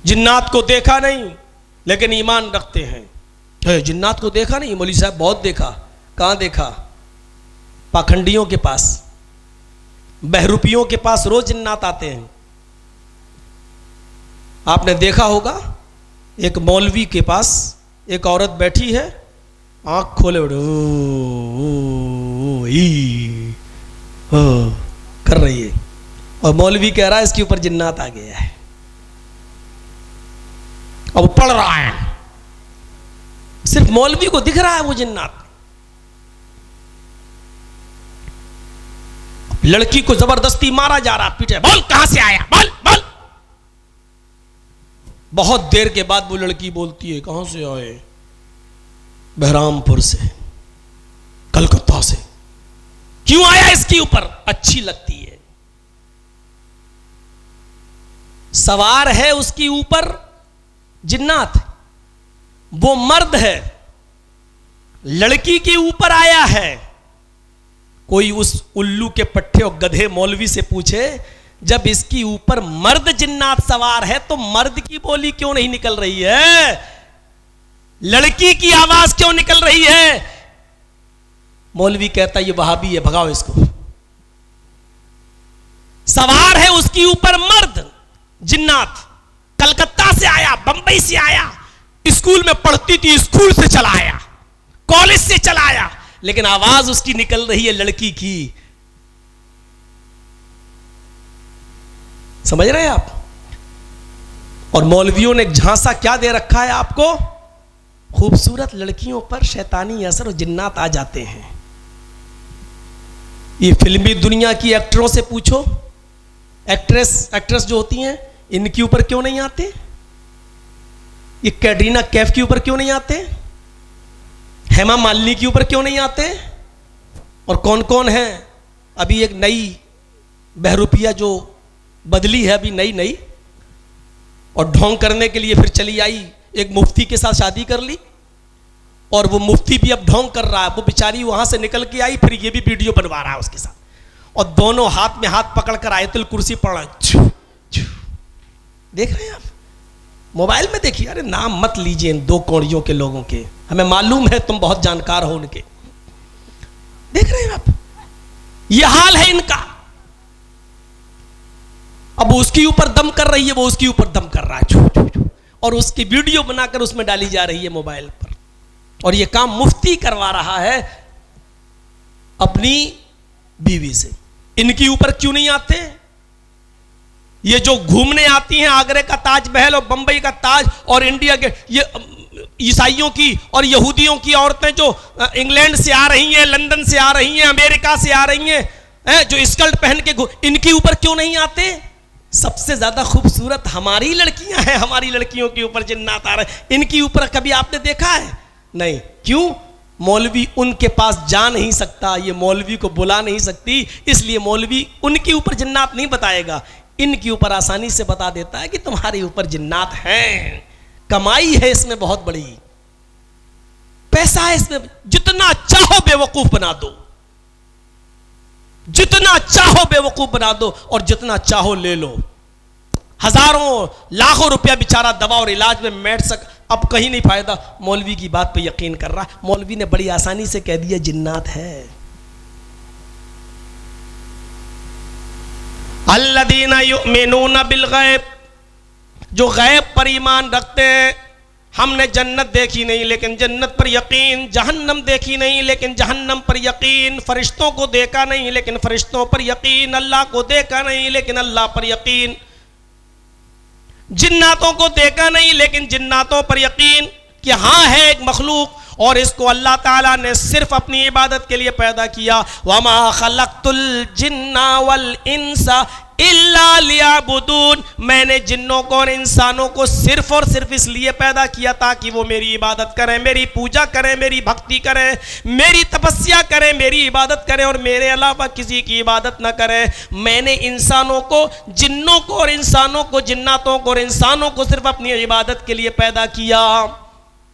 जिन्नात को देखा नहीं लेकिन ईमान रखते हैं। जिन्नात को देखा नहीं मौलवी साहब, बहुत देखा। कहाँ देखा? पाखंडियों के पास, बहरूपियों के पास रोज जिन्नात आते हैं। आपने देखा होगा एक मौलवी के पास एक औरत बैठी है, आंख खोले कर रही है और मौलवी कह रहा है इसके ऊपर जिन्नात आ गया है। अब पढ़ रहा है, सिर्फ मौलवी को दिख रहा है वो जिन्नात। लड़की को जबरदस्ती मारा जा रहा, पीटे, बोल कहां से आया, बोल बोल। बहुत देर के बाद वो लड़की बोलती है, कहां से आए? बहरामपुर से, कलकत्ता से। क्यों आया इसके ऊपर? अच्छी लगती है। सवार है उसके ऊपर जिन्नात, वो मर्द है, लड़की के ऊपर आया है। कोई उस उल्लू के पट्टे और गधे मौलवी से पूछे, जब इसके ऊपर मर्द जिन्नात सवार है तो मर्द की बोली क्यों नहीं निकल रही है? लड़की की आवाज क्यों निकल रही है? मौलवी कहता ये वहाबी है, भगाओ इसको। सवार है उसके ऊपर मर्द जिन्नात, कलकत्ता से आया, बंबई से आया, स्कूल में पढ़ती थी, स्कूल से चला आया, कॉलेज से चला आया, लेकिन आवाज उसकी निकल रही है लड़की की। समझ रहे हैं आप? और मौलवियों ने झांसा क्या दे रखा है आपको? खूबसूरत लड़कियों पर शैतानी असर और जिन्नात आ जाते हैं। ये फिल्मी दुनिया की एक्टरों से पूछो, एक्ट्रेस जो होती हैं, इनके ऊपर क्यों नहीं आते? ये कैटरीना कैफ के ऊपर क्यों नहीं आते? हेमा मालिनी के ऊपर क्यों नहीं आते? और कौन कौन है? अभी एक नई बहरूपिया जो बदली है, अभी नई और ढोंग करने के लिए फिर चली आई, एक मुफ्ती के साथ शादी कर ली और वो मुफ्ती भी अब ढोंग कर रहा है। वो बेचारी वहां से निकल के आई, फिर ये भी वीडियो बनवा रहा है उसके साथ, और दोनों हाथ में हाथ पकड़कर आयतुल कुर्सी पढ़ रहा है। देख रहे हैं आप? मोबाइल में देखिए। अरे नाम मत लीजिए इन दो कौड़ियों के लोगों के, हमें मालूम है तुम बहुत जानकार हो उनके। देख रहे हैं आप? यह हाल है इनका। अब उसके ऊपर दम कर रही है, वो उसके ऊपर दम कर रहा है, और उसकी वीडियो बनाकर उसमें डाली जा रही है मोबाइल पर। और यह काम मुफ्ती करवा रहा है अपनी बीवी से। इनके ऊपर क्यों नहीं आते? ये जो घूमने आती हैं, आगरे का ताजमहल और बंबई का ताज और इंडिया के, ये ईसाइयों की और यहूदियों की औरतें जो इंग्लैंड से आ रही हैं, लंदन से आ रही हैं, अमेरिका से आ रही हैं, जो स्कर्ट पहन के, इनके ऊपर क्यों नहीं आते? सबसे ज्यादा खूबसूरत हमारी लड़कियां हैं, हमारी लड़कियों के ऊपर जिन्नात आ रहे हैं। इनके ऊपर कभी आपने देखा है? नहीं। क्यों? मौलवी उनके पास जा नहीं सकता, ये मौलवी को बुला नहीं सकती, इसलिए मौलवी उनके ऊपर जिन्नात नहीं बताएगा। इनके ऊपर आसानी से बता देता है कि तुम्हारे ऊपर जिन्नात हैं। कमाई है इसमें बहुत बड़ी, पैसा है इसमें, जितना चाहो बेवकूफ बना दो, जितना चाहो बेवकूफ बना दो और जितना चाहो ले लो। हजारों लाखों रुपया बेचारा दवा और इलाज में बैठ सक, अब कहीं नहीं फायदा, मौलवी की बात पे यकीन कर रहा। मौलवी ने बड़ी आसानी से कह दिया जिन्नात है। अल्लदीना युमिनूना बिल गैब, जो गैब पर ईमान रखते हैं। हमने जन्नत देखी नहीं लेकिन जन्नत पर यकीन, जहन्नम देखी नहीं लेकिन जहन्नम पर यकीन, फरिश्तों को देखा नहीं लेकिन फरिश्तों पर यकीन, अल्लाह को देखा नहीं लेकिन अल्लाह पर यकीन, जिन्नातों को देखा नहीं लेकिन जिन्नातों पर यकीन कि हाँ है एक मखलूक और इसको अल्लाह ताला ने सिर्फ अपनी इबादत के लिए पैदा किया। वमा खलक़तुल जिन्ना वल इंसा इल्ला लियाबुदून, मैंने जिन्नों को और इंसानों को सिर्फ और सिर्फ इसलिए पैदा किया ताकि वो मेरी इबादत करें, मेरी पूजा करें, मेरी भक्ति करें, मेरी तपस्या करें, मेरी इबादत करें और मेरे अलावा किसी की इबादत ना करें। मैंने इंसानों को, जिन्नों को और इंसानों को, जिन्नातों को और इंसानों को सिर्फ अपनी इबादत के लिए पैदा किया।